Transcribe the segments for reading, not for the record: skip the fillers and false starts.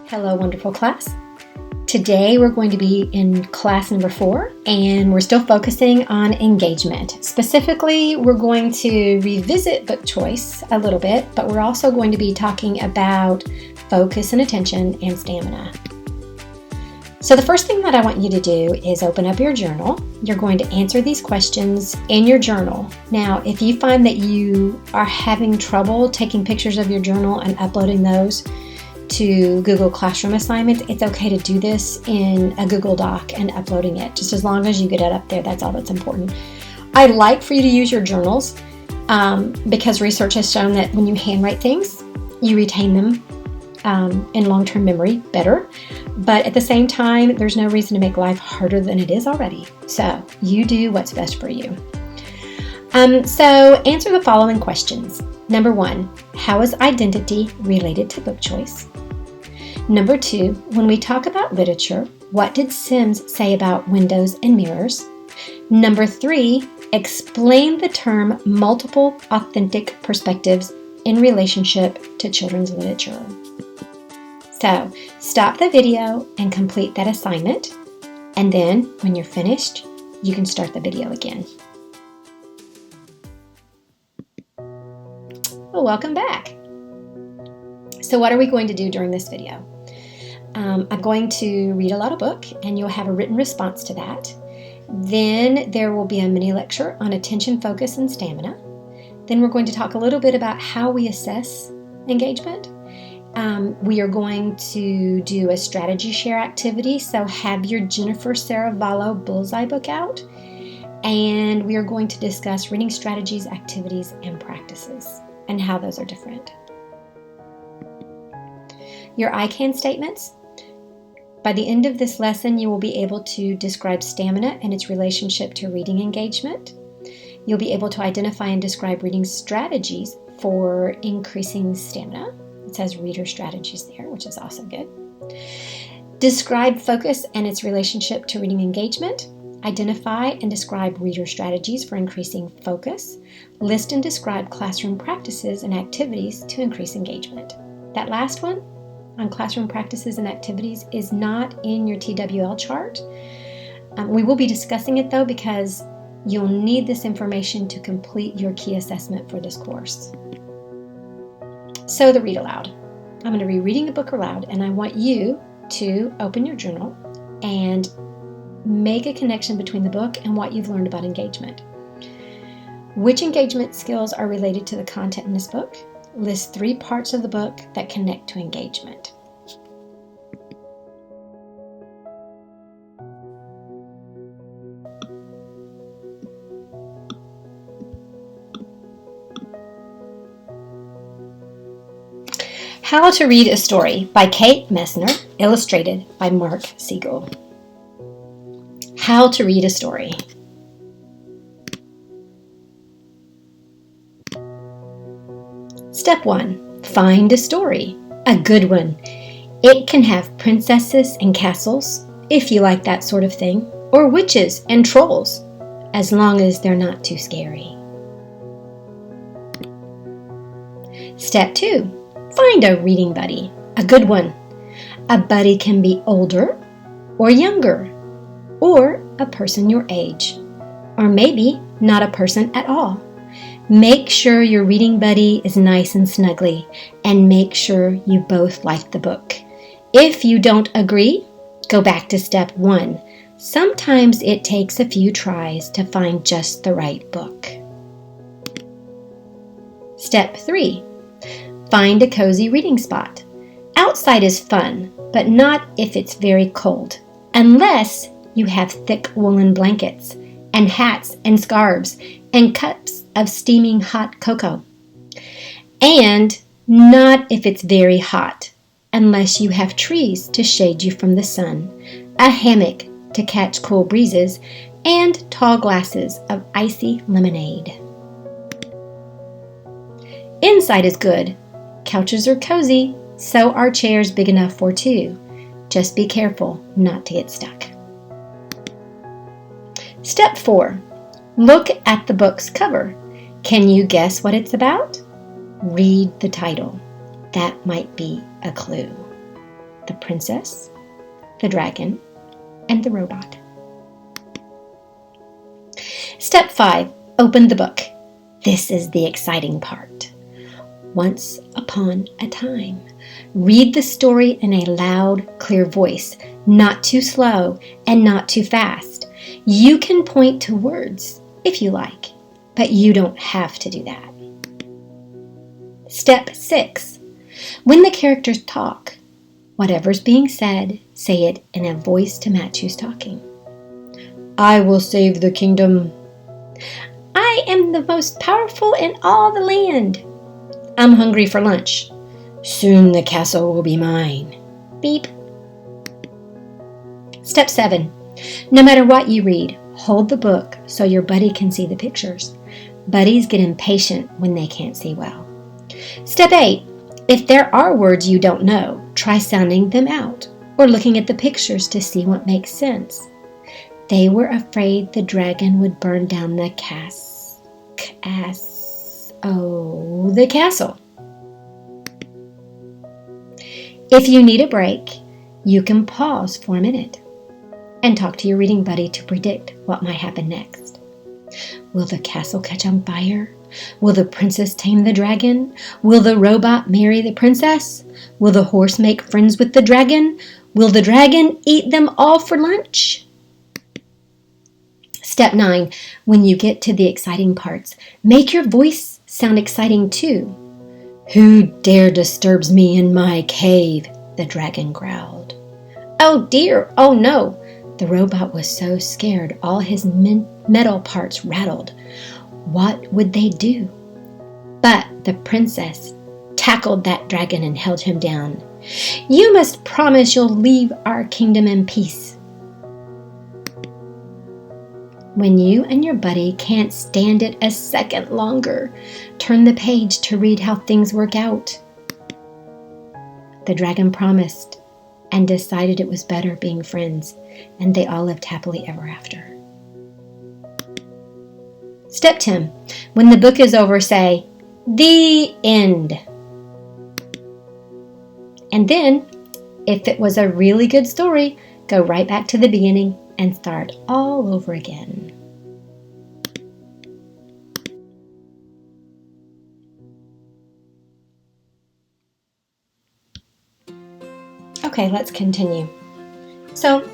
Hello, wonderful class. Today we're going to be in class number 4, and we're still focusing on engagement. Specifically, we're going to revisit book choice a little bit, but we're also going to be talking about focus and attention and stamina. So the first thing that I want you to do is open up your journal. You're going to answer these questions in your journal. Now, if you find that you are having trouble taking pictures of your journal and uploading those to Google Classroom assignments, it's okay to do this in a Google Doc and uploading it. Just as long as you get it up there, that's all that's important. I'd like for you to use your journals because research has shown that when you handwrite things, you retain them in long-term memory better. But at the same time, there's no reason to make life harder than it is already. So you do what's best for you. So answer the following questions. Number 1, how is identity related to book choice? Number 2, when we talk about literature, what did Sims say about windows and mirrors? Number 3, explain the term multiple authentic perspectives in relationship to children's literature. So stop the video and complete that assignment, and then when you're finished, you can start the video again. Well, welcome back. So what are we going to do during this video? I'm going to read a lot of book, and you'll have a written response to that. Then there will be a mini lecture on attention, focus, and stamina. Then we're going to talk a little bit about how we assess engagement. We are going to do a strategy share activity, so have your Jennifer Saravallo Bullseye book out. And we are going to discuss reading strategies, activities, and practices, and how those are different. Your I can statements. By the end of this lesson, you will be able to describe stamina and its relationship to reading engagement. You'll be able to identify and describe reading strategies for increasing stamina. It says reader strategies there, which is also good. Describe focus and its relationship to reading engagement. Identify and describe reader strategies for increasing focus. List and describe classroom practices and activities to increase engagement. That last one on classroom practices and activities is not in your TWL chart. We will be discussing it though because you'll need this information to complete your key assessment for this course. So the read aloud. I'm going to be reading the book aloud, and I want you to open your journal and make a connection between the book and what you've learned about engagement. Which engagement skills are related to the content in this book? List 3 parts of the book that connect to engagement. How to Read a Story by Kate Messner, illustrated by Mark Siegel. How to read a story. Step 1. Find a story. A good one. It can have princesses and castles, if you like that sort of thing, or witches and trolls, as long as they're not too scary. Step 2. Find a reading buddy. A good one. A buddy can be older or younger, or a person your age, or maybe not a person at all. Make sure your reading buddy is nice and snuggly, and make sure you both like the book. If you don't agree, go back to step 1. Sometimes it takes a few tries to find just the right book. Step 3. Find a cozy reading spot. Outside is fun, but not if it's very cold, unless you have thick woolen blankets and hats and scarves and cups of steaming hot cocoa. And not if it's very hot, unless you have trees to shade you from the sun, a hammock to catch cool breezes, and tall glasses of icy lemonade. Inside is good. Couches are cozy, so are chairs big enough for 2. Just be careful not to get stuck. Step 4. Look at the book's cover. Can you guess what it's about? Read the title. That might be a clue. The princess, the dragon, and the robot. Step 5, open the book. This is the exciting part. Once upon a time. Read the story in a loud, clear voice, not too slow and not too fast. You can point to words if you like, but you don't have to do that. Step 6. When the characters talk, whatever's being said, say it in a voice to match who's talking. I will save the kingdom. I am the most powerful in all the land. I'm hungry for lunch. Soon the castle will be mine. Beep. Step 7. No matter what you read, hold the book so your buddy can see the pictures. Buddies get impatient when they can't see well. Step 8. If there are words you don't know, try sounding them out or looking at the pictures to see what makes sense. They were afraid the dragon would burn down the castle. If you need a break, you can pause for a minute and talk to your reading buddy to predict what might happen next. Will the castle catch on fire? Will the princess tame the dragon? Will the robot marry the princess? Will the horse make friends with the dragon? Will the dragon eat them all for lunch? Step 9. When you get to the exciting parts, make your voice sound exciting too. Who dare disturbs me in my cave? The dragon growled. Oh dear, oh no. The robot was so scared all his metal parts rattled. What would they do? But the princess tackled that dragon and held him down. You must promise you'll leave our kingdom in peace. When you and your buddy can't stand it a second longer, turn the page to read how things work out. The dragon promised and decided it was better being friends, and they all lived happily ever after. Step 10. When the book is over, say, "The end." And then, if it was a really good story, go right back to the beginning and start all over again. Okay, let's continue. So,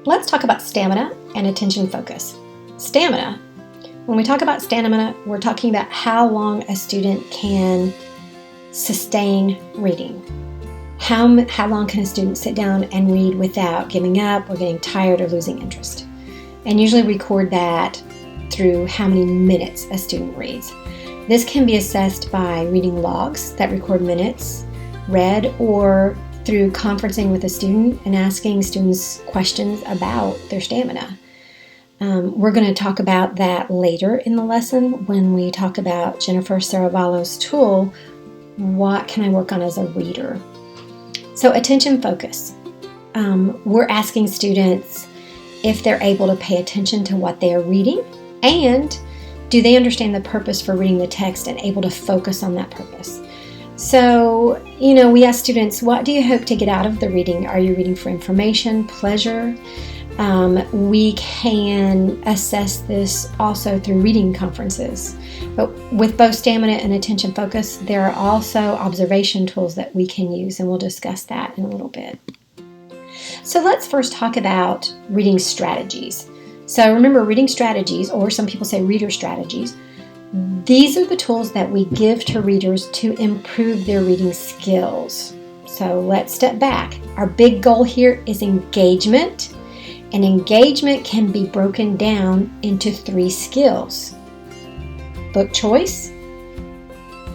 let's talk about stamina and attention focus. Stamina. When we talk about stamina, we're talking about how long a student can sustain reading. How long can a student sit down and read without giving up or getting tired or losing interest? And usually record that through how many minutes a student reads. This can be assessed by reading logs that record minutes read, or through conferencing with a student and asking students questions about their stamina. We're going to talk about that later in the lesson when we talk about Jennifer Saravallo's tool, What Can I Work On as a Reader? So attention focus. We're asking students if they're able to pay attention to what they are reading, and do they understand the purpose for reading the text and able to focus on that purpose. So, we ask students, what do you hope to get out of the reading? Are you reading for information, pleasure? We can assess this also through reading conferences. But with both stamina and attention focus, there are also observation tools that we can use, and we'll discuss that in a little bit. So let's first talk about reading strategies. So remember, reading strategies, or some people say reader strategies, these are the tools that we give to readers to improve their reading skills. So let's step back. Our big goal here is engagement. And engagement can be broken down into 3 skills: book choice,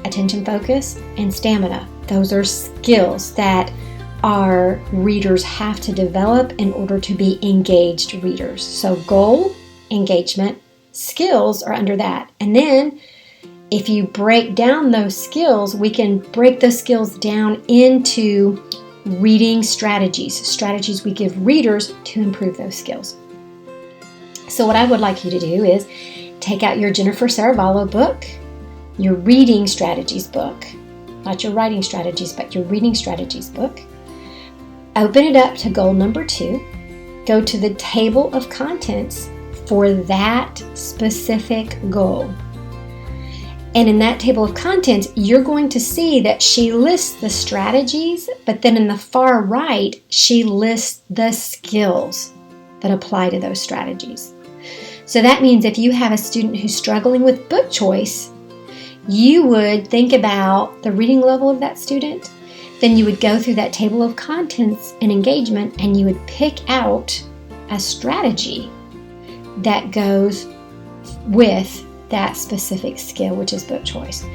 attention focus, and stamina. Those are skills that our readers have to develop in order to be engaged readers. So goal, engagement, skills are under that. And then if you break down those skills, we can break those skills down into reading strategies we give readers to improve those skills. So what I would like you to do is take out your Jennifer Saravallo book, your reading strategies book, not your writing strategies, but your reading strategies book. open it up to goal number 2, go to the table of contents for that specific goal. And in that table of contents, you're going to see that she lists the strategies, but then in the far right, she lists the skills that apply to those strategies. So that means if you have a student who's struggling with book choice, you would think about the reading level of that student. Then you would go through that table of contents and engagement, and you would pick out a strategy that goes with that specific skill, which is book choice.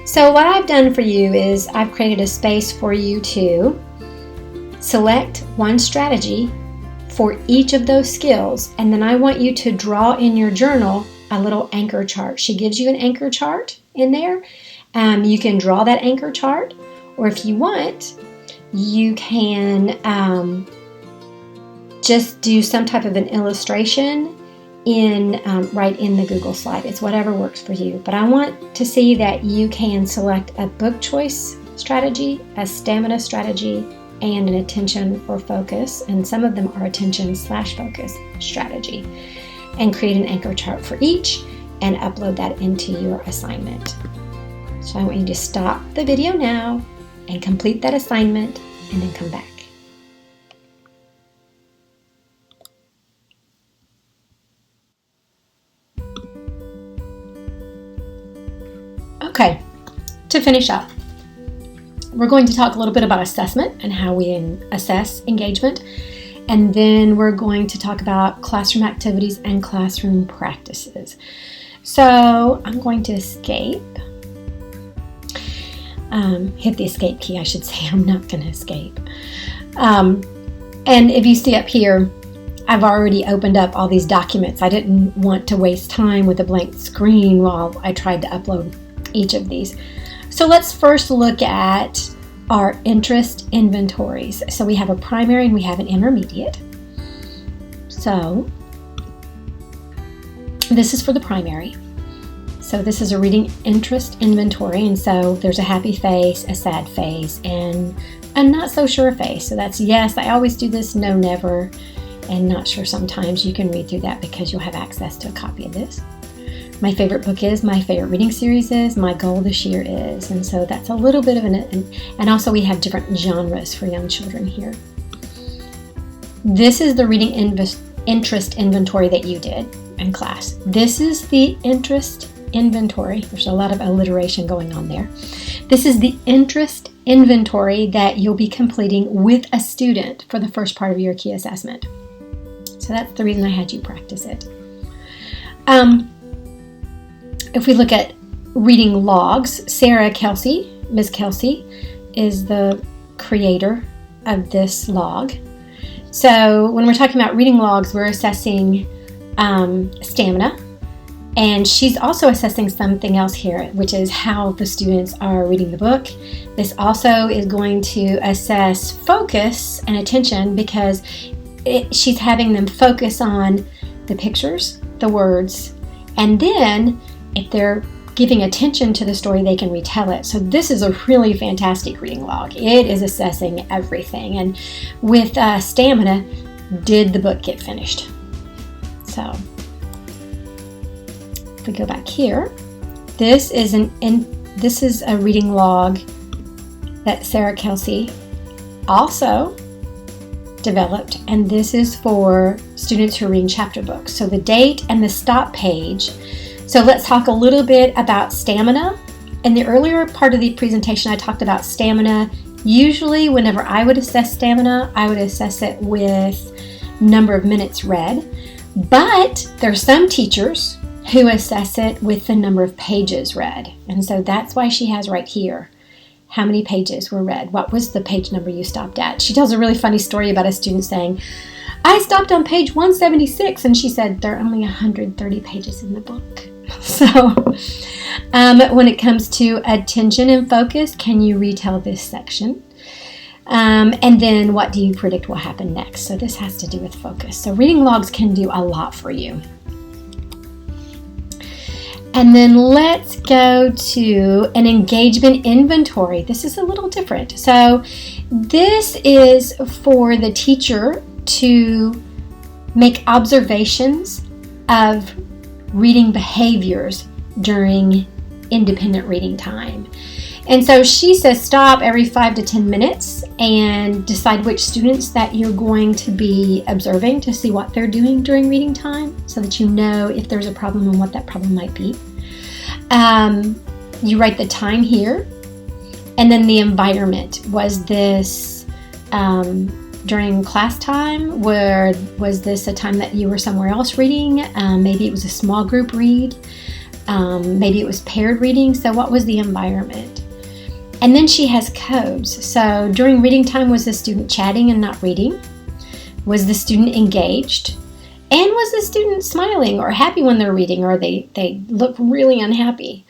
So what I've done for you is I've created a space for you to select one strategy for each of those skills, and then I want you to draw in your journal a little anchor chart. She gives you an anchor chart in there. You can draw that anchor chart, or if you want, you can just do some type of an illustration right in the Google slide. It's whatever works for you. But I want to see that you can select a book choice strategy, a stamina strategy, and an attention or focus, and some of them are attention/focus strategy, and create an anchor chart for each and upload that into your assignment. So I want you to stop the video now and complete that assignment and then come back. Okay, to finish up, we're going to talk a little bit about assessment and how we assess engagement, and then we're going to talk about classroom activities and classroom practices. So I'm going to escape, hit the escape key, I should say. I'm not going to escape. And if you see up here, I've already opened up all these documents. I didn't want to waste time with a blank screen while I tried to upload each of these. So let's first look at our interest inventories. So we have a primary and we have an intermediate. So this is for the primary. So this is a reading interest inventory, and so there's a happy face, a sad face, and a not so sure face. So that's yes, I always do this, no, never, and not sure sometimes. You can read through that because you'll have access to a copy of this. My favorite book is, my favorite reading series is, my goal this year is, and so that's a little bit of and also we have different genres for young children here. This is the reading interest inventory that you did in class. This is the interest inventory. There's a lot of alliteration going on there. This is the interest inventory that you'll be completing with a student for the first part of your key assessment. So that's the reason I had you practice it. If we look at reading logs, Sarah Kelsey, Ms. Kelsey, is the creator of this log. So when we're talking about reading logs, we're assessing stamina, and she's also assessing something else here, which is how the students are reading the book. This also is going to assess focus and attention because she's having them focus on the pictures, the words, and then if they're giving attention to the story, they can retell it. So this is a really fantastic reading log. It is assessing everything. And with stamina, did the book get finished? So if we go back here, this is a reading log that Sarah Kelsey also developed, and this is for students who are reading chapter books. So the date and the stop page. So let's talk a little bit about stamina. In the earlier part of the presentation, I talked about stamina. Usually, whenever I would assess stamina, I would assess it with number of minutes read. But there are some teachers who assess it with the number of pages read. And so that's why she has right here how many pages were read. What was the page number you stopped at? She tells a really funny story about a student saying, I stopped on page 176, and she said there are only 130 pages in the book. So when it comes to attention and focus, can you retell this section? And then what do you predict will happen next? So this has to do with focus. So reading logs can do a lot for you. And then let's go to an engagement inventory. This is a little different. So This is for the teacher to make observations of reading behaviors during independent reading time. And so she says stop every 5 to 10 minutes and decide which students that you're going to be observing to see what they're doing during reading time so that you know if there's a problem and what that problem might be. You write the time here, and then the environment. Was this during class time? Was this a time that you were somewhere else reading? Maybe it was a small group read. Maybe it was paired reading. So what was the environment? And then she has codes. So during reading time, was the student chatting and not reading? Was the student engaged? And was the student smiling or happy when they're reading, or they look really unhappy?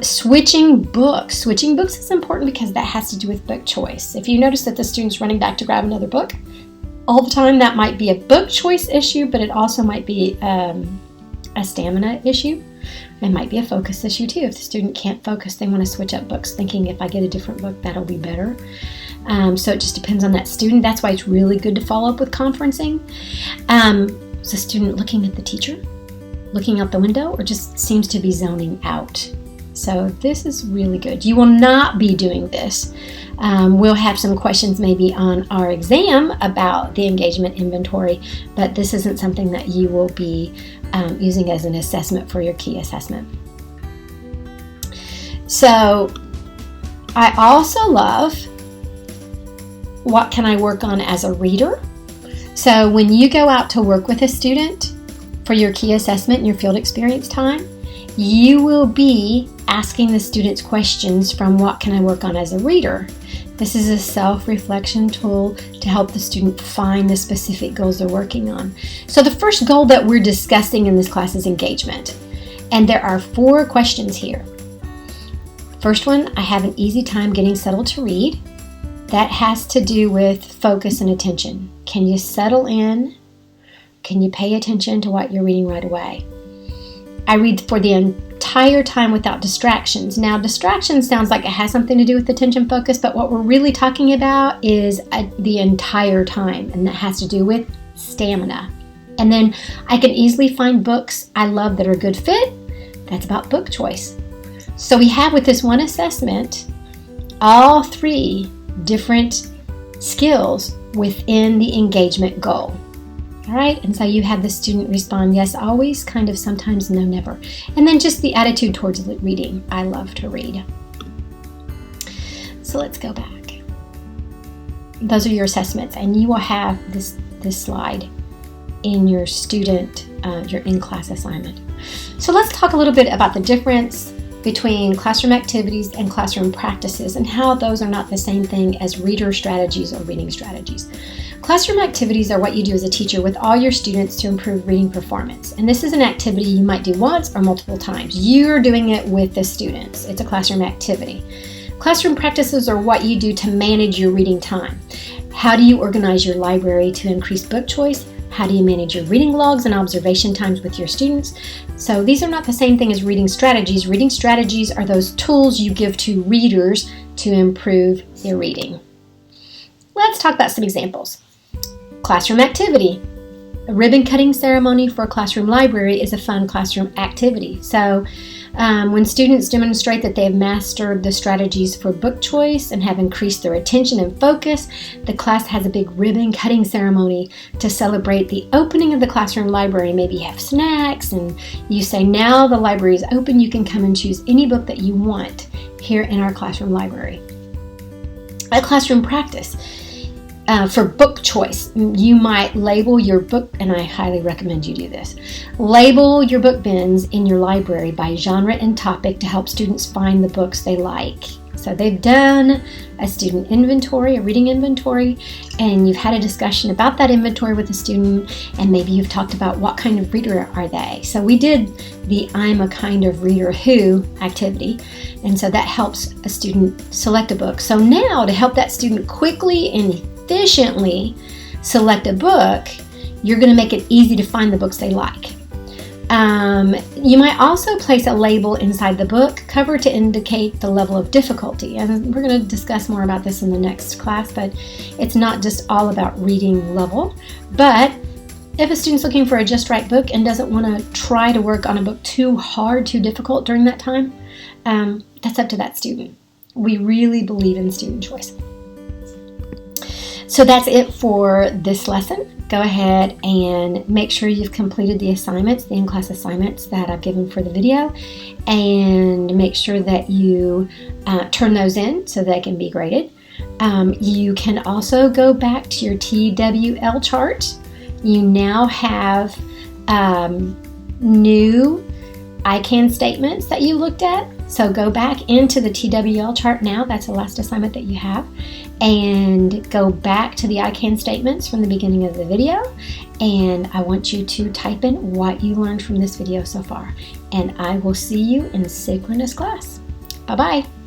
Switching books. Switching books is important because that has to do with book choice. If you notice that the student's running back to grab another book all the time, that might be a book choice issue, but it also might be a stamina issue. It might be a focus issue too. If the student can't focus, they want to switch up books thinking if I get a different book, that'll be better. So it just depends on that student. That's why it's really good to follow up with conferencing. Is the student looking at the teacher, looking out the window, or just seems to be zoning out? So this is really good. You will not be doing this. We'll have some questions maybe on our exam about the engagement inventory, but this isn't something that you will be using as an assessment for your key assessment. So I also love what can I work on as a reader. So when you go out to work with a student for your key assessment and your field experience time, you will be asking the students questions from what can I work on as a reader. This is a self-reflection tool to help the student find the specific goals they're working on. So the first goal that we're discussing in this class is engagement. And there are 4 questions here. First one, I have an easy time getting settled to read. That has to do with focus and attention. Can you settle in? Can you pay attention to what you're reading right away? I read for the entire time without distractions. Now, distraction sounds like it has something to do with attention focus, but what we're really talking about is the entire time, and that has to do with stamina. And then I can easily find books I love that are a good fit. That's about book choice. So we have with this one assessment all 3 different skills within the engagement goal. All right, and so you have the student respond, yes, always, kind of, sometimes, no, never. And then just the attitude towards reading. I love to read. So let's go back. Those are your assessments, and you will have this slide in your student, your in-class assignment. So let's talk a little bit about the difference between classroom activities and classroom practices and how those are not the same thing as reader strategies or reading strategies. Classroom activities are what you do as a teacher with all your students to improve reading performance. And this is an activity you might do once or multiple times. You're doing it with the students. It's a classroom activity. Classroom practices are what you do to manage your reading time. How do you organize your library to increase book choice? How do you manage your reading logs and observation times with your students? So these are not the same thing as reading strategies. Reading strategies are those tools you give to readers to improve their reading. Let's talk about some examples. Classroom activity. A ribbon cutting ceremony for a classroom library is a fun classroom activity. So when students demonstrate that they have mastered the strategies for book choice and have increased their attention and focus, the class has a big ribbon cutting ceremony to celebrate the opening of the classroom library. Maybe you have snacks and you say, now the library is open, you can come and choose any book that you want here in our classroom library. A classroom practice. For book choice, you might label your book, and I highly recommend you do this. Label your book bins in your library by genre and topic to help students find the books they like. So they've done a student inventory, a reading inventory, and you've had a discussion about that inventory with a student, and maybe you've talked about what kind of reader are they. So we did the I'm a kind of reader who activity, and so that helps a student select a book. So now to help that student quickly and efficiently select a book, you're going to make it easy to find the books they like. You might also place a label inside the book cover to indicate the level of difficulty. And we're going to discuss more about this in the next class, but it's not just all about reading level. But if a student's looking for a just right book and doesn't want to try to work on a book too hard, too difficult during that time, that's up to that student. We really believe in student choice. So that's it for this lesson. Go ahead and make sure you've completed the assignments, the in-class assignments that I've given for the video, and make sure that you turn those in so they can be graded. You can also go back to your TWL chart. You now have new I can statements that you looked at. So go back into the TWL chart now. That's the last assignment that you have. And go back to the I can statements from the beginning of the video. And I want you to type in what you learned from this video so far. And I will see you in synchronous class. Bye-bye.